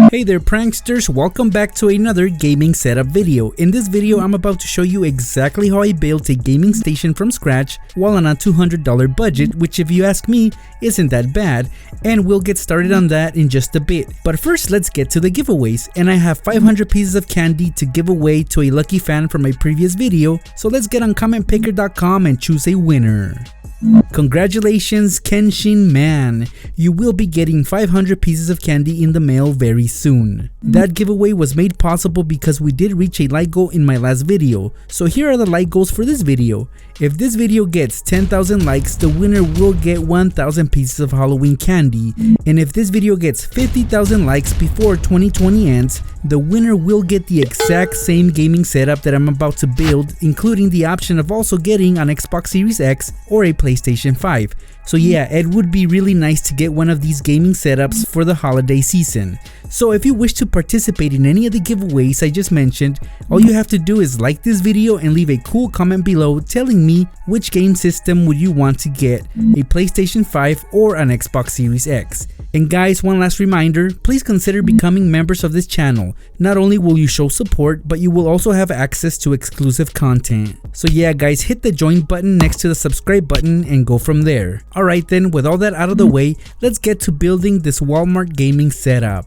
Hey there pranksters, welcome back to another gaming setup video. In this video I'm about to show you exactly how I built a gaming station from scratch while on a $200 budget, which if you ask me isn't that bad, and we'll get started on that in just a bit. But first let's get to the giveaways, and I have 500 pieces of candy to give away to a lucky fan from my previous video, so let's get on commentpicker.com and choose a winner. Congratulations Kenshin Man, you will be getting 500 pieces of candy in the mail very soon. That giveaway was made possible because we did reach a like goal in my last video, so here are the like goals for this video. If this video gets 10,000 likes, the winner will get 1,000 pieces of Halloween candy, and if this video gets 50,000 likes before 2020 ends, the winner will get the exact same gaming setup that I'm about to build, including the option of also getting an Xbox Series X or a PlayStation 5. So yeah, it would be really nice to get one of these gaming setups for the holiday season. So if you wish to participate in any of the giveaways I just mentioned, all you have to do is like this video and leave a cool comment below telling me which game system would you want to get, a PlayStation 5 or an Xbox Series X. And guys, one last reminder, please consider becoming members of this channel. Not only will you show support, but you will also have access to exclusive content. So yeah guys, hit the join button next to the subscribe button and go from there. Alright then, with all that out of the way, let's get to building this Walmart gaming setup.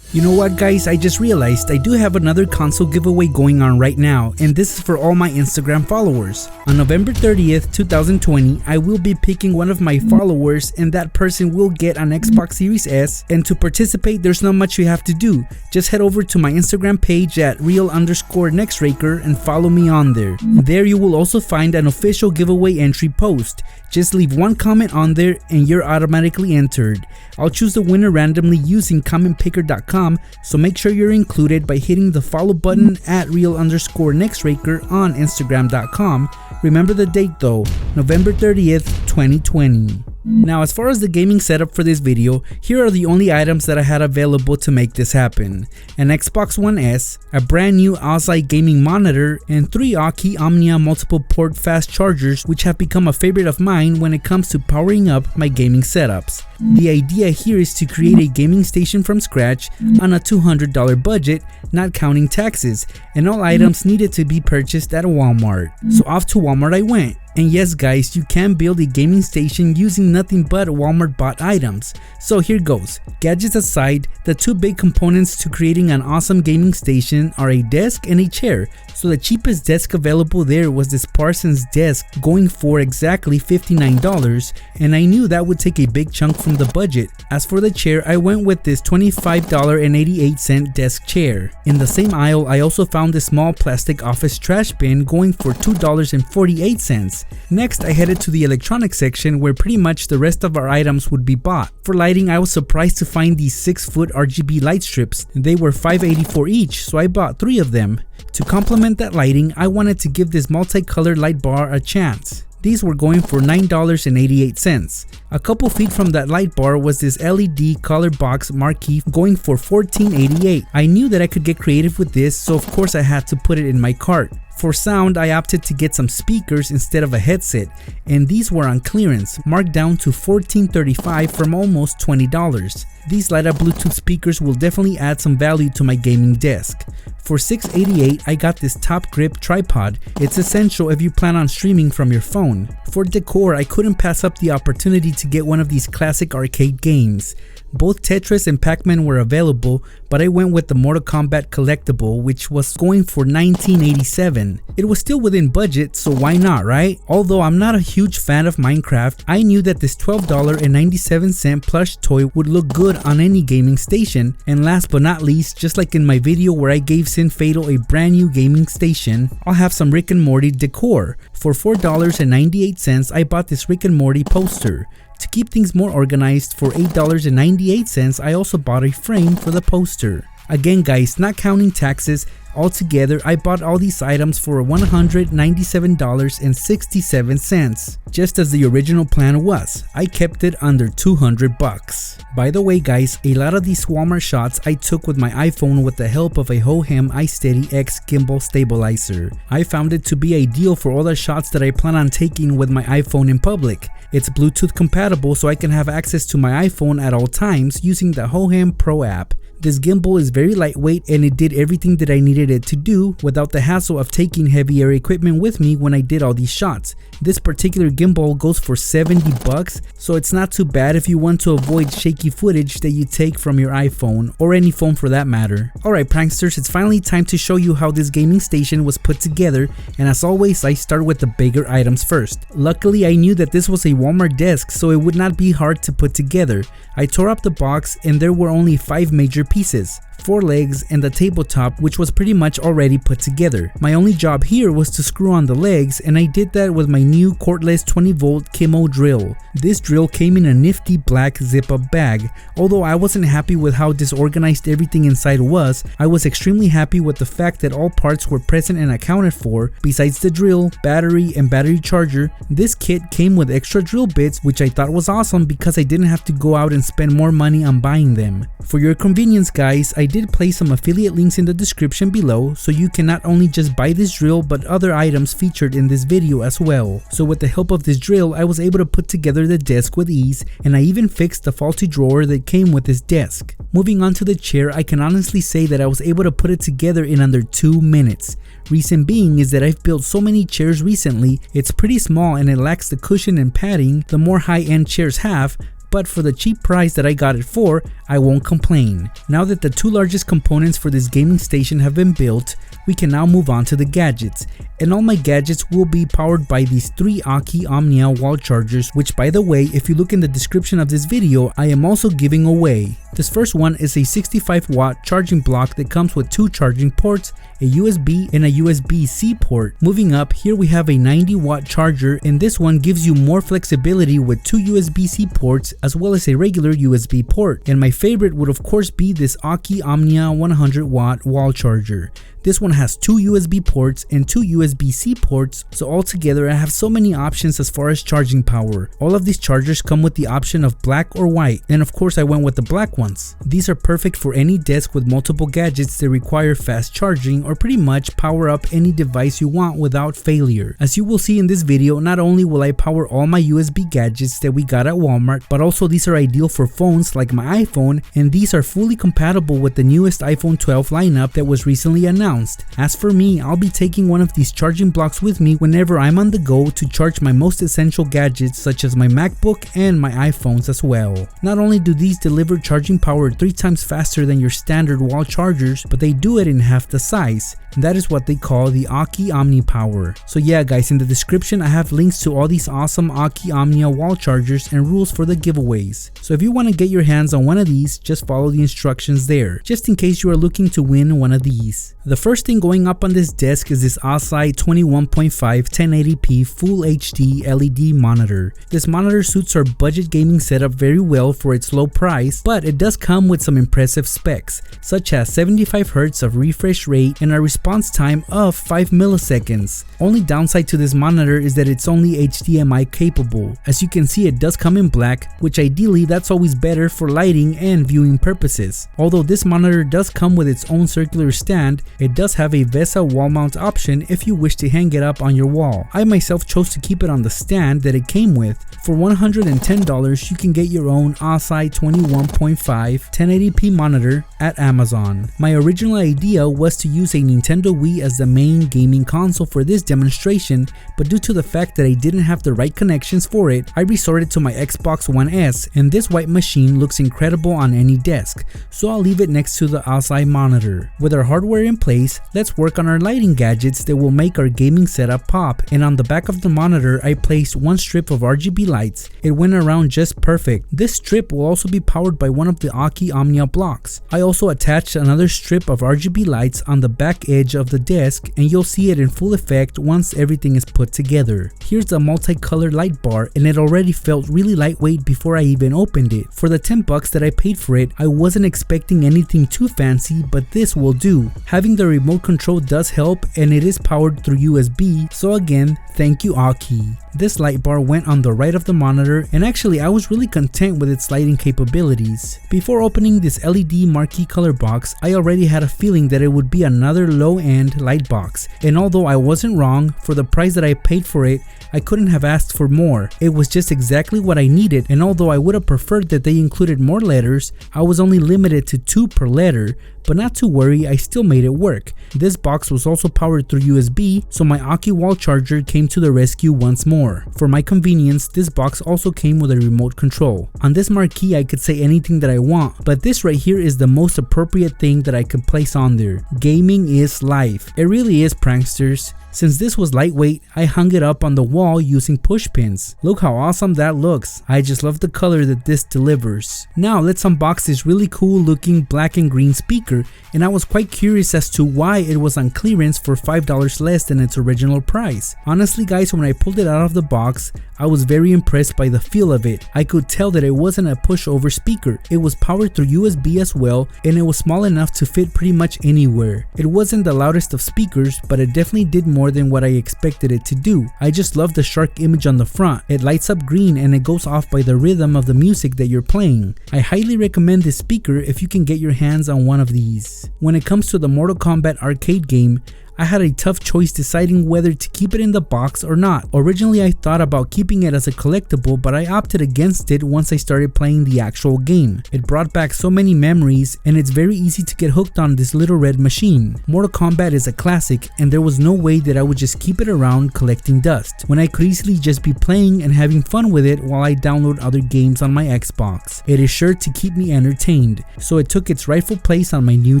You know what guys, I just realized I do have another console giveaway going on right now, and this is for all my Instagram followers. On November 30th, 2020, I will be picking one of my followers and that person will get an Xbox Series S, and to participate there's not much you have to do. Just head over to my Instagram page at real_Nextraker and follow me on there. There you will also find an official giveaway entry post. Just leave one comment on there and you're automatically entered. I'll choose the winner randomly using commentpicker.com, so make sure you're included by hitting the follow button at real_Nextraker on Instagram.com. Remember the date though, November 30th, 2020. Now as far as the gaming setup for this video, here are the only items that I had available to make this happen. An Xbox One S, a brand new Aukey gaming monitor, and 3 Aukey Omnia multiple port fast chargers, which have become a favorite of mine when it comes to powering up my gaming setups. The idea here is to create a gaming station from scratch on a $200 budget, not counting taxes, and all items needed to be purchased at Walmart. So off to Walmart I went. And yes guys, you can build a gaming station using nothing but Walmart bought items. So here goes. Gadgets aside, the two big components to creating an awesome gaming station are a desk and a chair. So the cheapest desk available there was this Parsons desk, going for exactly $59, and I knew that would take a big chunk from the budget. As for the chair, I went with this $25.88 desk chair. In the same aisle, I also found this small plastic office trash bin going for $2.48. Next, I headed to the electronics section where pretty much the rest of our items would be bought. For lighting, I was surprised to find these 6-foot RGB light strips. They were $5.84 each, so I bought 3 of them. To complement that lighting, I wanted to give this multicolored light bar a chance. These were going for $9.88. A couple feet from that light bar was this LED color box marquee going for $14.88. I knew that I could get creative with this, so of course I had to put it in my cart. For sound, I opted to get some speakers instead of a headset, and these were on clearance, marked down to $14.35 from almost $20. These light up Bluetooth speakers will definitely add some value to my gaming desk. For $6.88, I got this top grip tripod. It's essential if you plan on streaming from your phone. For decor, I couldn't pass up the opportunity to get one of these classic arcade games. Both Tetris and Pac-Man were available, but I went with the Mortal Kombat collectible, which was going for $19.87. It was still within budget, so why not, right? Although I'm not a huge fan of Minecraft, I knew that this $12.97 plush toy would look good on any gaming station. And last but not least, just like in my video where I gave Sin Fatal a brand new gaming station, I'll have some Rick and Morty decor. For $4.98, I bought this Rick and Morty poster. To keep things more organized, for $8.98, I also bought a frame for the poster. Again guys, not counting taxes, Altogether, I bought all these items for $197.67, just as the original plan was. I kept it under 200 bucks. By the way guys, a lot of these Walmart shots I took with my iPhone with the help of a Hohem iSteady X gimbal stabilizer. I found it to be ideal for all the shots that I plan on taking with my iPhone in public. It's Bluetooth compatible, so I can have access to my iPhone at all times using the Hohem Pro app. This gimbal is very lightweight and it did everything that I needed it to do without the hassle of taking heavier equipment with me when I did all these shots. This particular gimbal goes for 70 bucks, so it's not too bad if you want to avoid shaky footage that you take from your iPhone, or any phone for that matter. Alright pranksters, it's finally time to show you how this gaming station was put together, and as always I start with the bigger items first. Luckily I knew that this was a Walmart desk, so it would not be hard to put together. I tore up the box and there were only 5 major pieces, 4 legs and the tabletop, which was pretty much already put together. My only job here was to screw on the legs, and I did that with my new cordless 20-volt Kimmo drill. This drill came in a nifty black zip-up bag. Although I wasn't happy with how disorganized everything inside was, I was extremely happy with the fact that all parts were present and accounted for. Besides the drill, battery, and battery charger, this kit came with extra drill bits, which I thought was awesome because I didn't have to go out and spend more money on buying them. For your convenience guys, I did place some affiliate links in the description below, so you can not only just buy this drill but other items featured in this video as well. So with the help of this drill, I was able to put together the desk with ease, and I even fixed the faulty drawer that came with this desk. Moving on to the chair, I can honestly say that I was able to put it together in under 2 minutes. Reason being is that I've built so many chairs recently, it's pretty small and it lacks the cushion and padding the more high-end chairs have, but for the cheap price that I got it for, I won't complain. Now that the 2 largest components for this gaming station have been built, we can now move on to the gadgets. And all my gadgets will be powered by these 3 Aukey Omnia wall chargers, which by the way, if you look in the description of this video, I am also giving away. This first one is a 65 watt charging block that comes with 2 charging ports, a USB and a USB-C port. Moving up, here we have a 90 watt charger, and this one gives you more flexibility with 2 USB-C ports as well as a regular USB port. And my favorite would of course be this Aukey Omnia 100 watt wall charger. This one has 2 USB ports and 2 USB-C ports, so altogether I have so many options as far as charging power. All of these chargers come with the option of black or white, and of course I went with the black ones. These are perfect for any desk with multiple gadgets that require fast charging, or pretty much power up any device you want without failure. As you will see in this video, not only will I power all my USB gadgets that we got at Walmart, but also these are ideal for phones like my iPhone, and these are fully compatible with the newest iPhone 12 lineup that was recently announced. As for me, I'll be taking one of these charging blocks with me whenever I'm on the go to charge my most essential gadgets such as my MacBook and my iPhones as well. Not only do these deliver charging power 3 times faster than your standard wall chargers, but they do it in half the size. And that is what they call the Aukey Omni Power. So yeah guys, in the description I have links to all these awesome Aukey Omnia wall chargers and rules for the giveaways. So if you want to get your hands on one of these, just follow the instructions there, just in case you are looking to win one of these. The first thing going up on this desk is this Aukey 21.5 1080p Full HD LED monitor. This monitor suits our budget gaming setup very well for its low price, but it does come with some impressive specs, such as 75Hz of refresh rate and a response time of 5 milliseconds. Only downside to this monitor is that it's only HDMI capable. As you can see, it does come in black, which ideally that's always better for lighting and viewing purposes. Although this monitor does come with its own circular stand, it does have a VESA wall mount option if you wish to hang it up on your wall. I myself chose to keep it on the stand that it came with. For $110 you can get your own Aukey 21.5 1080p monitor at Amazon. My original idea was to use a Nintendo Wii as the main gaming console for this demonstration, but due to the fact that I didn't have the right connections for it, I resorted to my Xbox One S, and this white machine looks incredible on any desk, so I'll leave it next to the Aukey monitor. With our hardware in place, let's work on our lighting gadgets that will make our gaming setup pop. And on the back of the monitor I placed one strip of RGB lights. It went around just perfect. This strip will also be powered by one of the Aukey Omnia blocks. I also attached another strip of RGB lights on the back edge edge of the desk, and you'll see it in full effect once everything is put together. Here's the multicolored light bar, and it already felt really lightweight before I even opened it. For the 10 bucks that I paid for it, I wasn't expecting anything too fancy, but this will do. Having the remote control does help, and it is powered through USB, so again, thank you Aukey. This light bar went on the right of the monitor, and actually I was really content with its lighting capabilities. Before opening this LED marquee color box, I already had a feeling that it would be another low-end light box, and although I wasn't wrong, for the price that I paid for it, I couldn't have asked for more. It was just exactly what I needed, and although I would have preferred that they included more letters, I was only limited to 2 per letter, but not to worry, I still made it work. This box was also powered through USB, so my Aukey wall charger came to the rescue once more. For my convenience, this box also came with a remote control. On this marquee I could say anything that I want, but this right here is the most appropriate thing that I could place on there. Gaming is life. It really is, pranksters. Since this was lightweight, I hung it up on the wall using push pins. Look how awesome that looks. I just love the color that this delivers. Now let's unbox this really cool looking black and green speaker, and I was quite curious as to why it was on clearance for $5 less than its original price. Honestly guys, when I pulled it out of the box, I was very impressed by the feel of it. I could tell that it wasn't a pushover speaker. It was powered through USB as well, and it was small enough to fit pretty much anywhere. It wasn't the loudest of speakers, but it definitely did more than what I expected it to do. I just love the shark image on the front. It lights up green and it goes off by the rhythm of the music that you're playing. I highly recommend this speaker if you can get your hands on one of these. When it comes to the Mortal Kombat arcade game, I had a tough choice deciding whether to keep it in the box or not. Originally I thought about keeping it as a collectible, but I opted against it once I started playing the actual game. It brought back so many memories, and it's very easy to get hooked on this little red machine. Mortal Kombat is a classic, and there was no way that I would just keep it around collecting dust, when I could easily just be playing and having fun with it while I download other games on my Xbox. It is sure to keep me entertained, so it took its rightful place on my new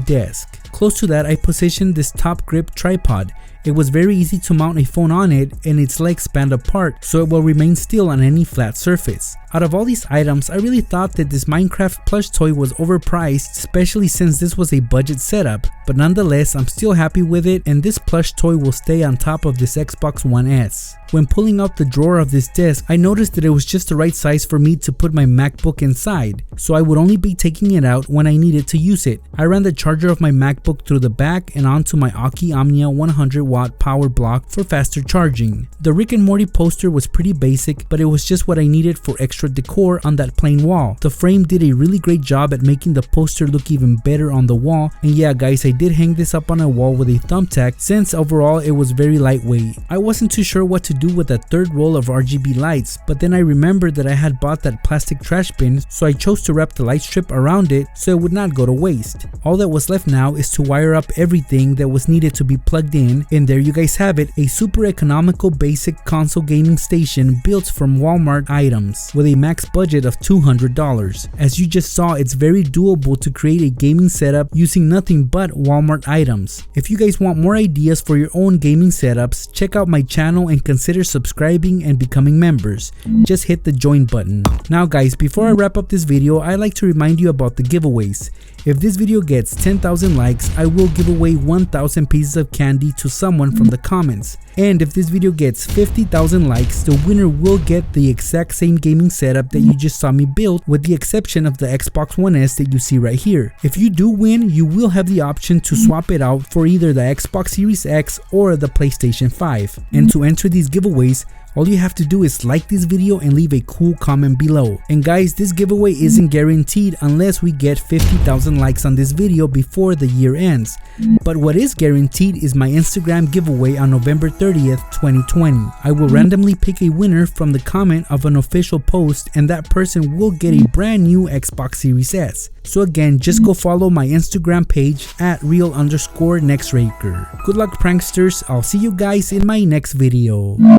desk. Close to that, I positioned this top grip tripod. It was very easy to mount a phone on it, and its legs span apart so it will remain still on any flat surface. Out of all these items, I really thought that this Minecraft plush toy was overpriced, especially since this was a budget setup, but nonetheless I'm still happy with it, and this plush toy will stay on top of this Xbox One S. When pulling out the drawer of this desk, I noticed that it was just the right size for me to put my MacBook inside, so I would only be taking it out when I needed to use it. I ran the charger of my MacBook through the back and onto my Aukey Omnia 100-watt power block for faster charging. The Rick and Morty poster was pretty basic, but it was just what I needed for extra decor on that plain wall. The frame did a really great job at making the poster look even better on the wall, and yeah guys, I did hang this up on a wall with a thumbtack since overall it was very lightweight. I wasn't too sure what to do with that third roll of RGB lights, but then I remembered that I had bought that plastic trash bin, so I chose to wrap the light strip around it so it would not go to waste. All that was left now is to wire up everything that was needed to be plugged in, and there you guys have it, a super economical basic console gaming station built from Walmart items with a max budget of $200. As you just saw, it's very doable to create a gaming setup using nothing but Walmart items. If you guys want more ideas for your own gaming setups, check out my channel and consider subscribing and becoming members. Just hit the join button. Now guys, before I wrap up this video, I'd like to remind you about the giveaways. If this video gets 10,000 likes, I will give away 1,000 pieces of candy to someone from the comments. And if this video gets 50,000 likes, the winner will get the exact same gaming setup that you just saw me build, with the exception of the Xbox One S that you see right here. If you do win, you will have the option to swap it out for either the Xbox Series X or the PlayStation 5. And to enter these giveaways, all you have to do is like this video and leave a cool comment below. And guys, this giveaway isn't guaranteed unless we get 50,000 likes on this video before the year ends. But what is guaranteed is my Instagram giveaway on November 30th, 2020. I will randomly pick a winner from the comment of an official post, and that person will get a brand new Xbox Series S. So again, just go follow my Instagram page at real_Nextraker. Good luck pranksters, I'll see you guys in my next video.